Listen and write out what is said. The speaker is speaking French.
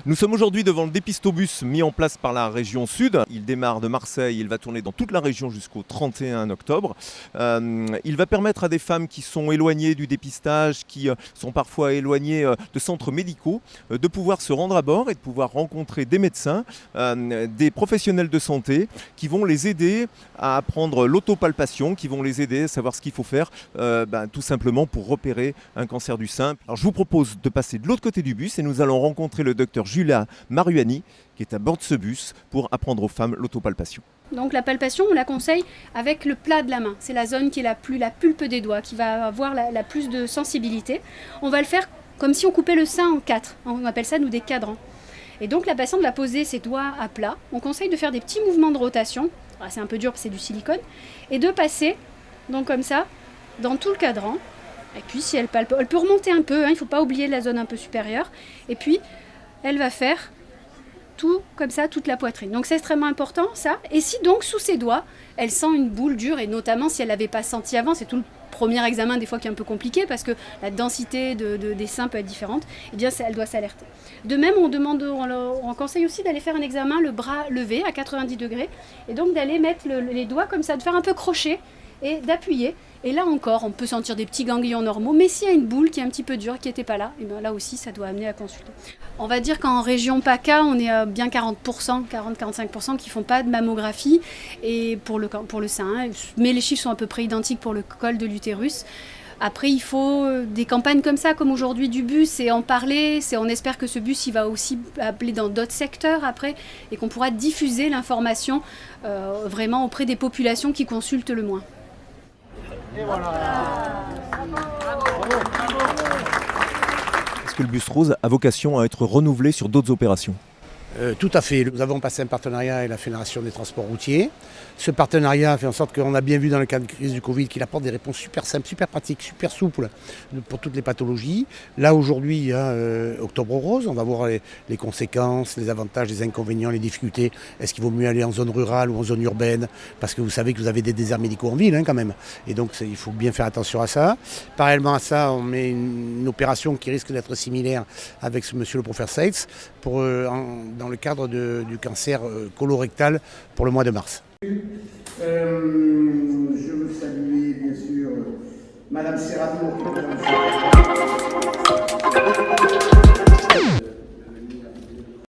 Nous sommes aujourd'hui devant le dépistobus mis en place par la région Sud. Il démarre de Marseille, il va tourner dans toute la région jusqu'au 31 octobre. Il va permettre à des femmes qui sont éloignées du dépistage, qui sont parfois éloignées de centres médicaux, de pouvoir se rendre à bord et de pouvoir rencontrer des médecins, des professionnels de santé qui vont les aider à apprendre l'autopalpation, qui vont les aider à savoir ce qu'il faut faire tout simplement pour repérer un cancer du sein. Alors je vous propose de passer de l'autre côté du bus et nous allons rencontrer le docteur Julia Maruani qui est à bord de ce bus pour apprendre aux femmes l'autopalpation. Donc la palpation, on la conseille avec le plat de la main. C'est la zone qui est la pulpe des doigts, qui va avoir la plus de sensibilité. On va le faire comme si on coupait le sein en 4. On appelle ça, nous, des cadrans. Et donc la patiente va poser ses doigts à plat. On conseille de faire des petits mouvements de rotation. Alors, c'est un peu dur parce que c'est du silicone. Et de passer, donc comme ça, dans tout le cadran. Et puis si elle palpe, elle peut remonter un peu, il ne faut pas oublier la zone un peu supérieure. Et puis elle va faire tout comme ça, toute la poitrine. Donc c'est extrêmement important ça. Et si donc sous ses doigts, elle sent une boule dure, et notamment si elle ne l'avait pas senti avant, c'est tout le premier examen des fois qui est un peu compliqué parce que la densité des seins peut être différente, et bien elle doit s'alerter. De même, on conseille aussi d'aller faire un examen le bras levé à 90 degrés, et donc d'aller mettre les doigts comme ça, de faire un peu crochet et d'appuyer. Et là encore, on peut sentir des petits ganglions normaux, mais s'il y a une boule qui est un petit peu dure, qui n'était pas là, et bien là aussi, ça doit amener à consulter. On va dire qu'en région PACA, on est à bien 40-45% qui ne font pas de mammographie et pour le sein, mais les chiffres sont à peu près identiques pour le col de l'utérus. Après, il faut des campagnes comme ça, comme aujourd'hui du bus, et en parler. On espère que ce bus il va aussi appeler dans d'autres secteurs après, et qu'on pourra diffuser l'information vraiment auprès des populations qui consultent le moins. Et voilà. Est-ce que le bus rose a vocation à être renouvelé sur d'autres opérations ? Tout à fait. Nous avons passé un partenariat avec la Fédération des transports routiers. Ce partenariat fait en sorte qu'on a bien vu dans le cadre de crise du Covid qu'il apporte des réponses super simples, super pratiques, super souples pour toutes les pathologies. Là aujourd'hui, il y a Octobre Rose. On va voir les conséquences, les avantages, les inconvénients, les difficultés. Est-ce qu'il vaut mieux aller en zone rurale ou en zone urbaine? Parce que vous savez que vous avez des déserts médicaux en ville quand même. Et donc il faut bien faire attention à ça. Parallèlement à ça, on met une opération qui risque d'être similaire avec ce monsieur le professeur Seitz dans le cadre du cancer colorectal pour le mois de mars. Je veux saluer bien sûr Madame Serrato.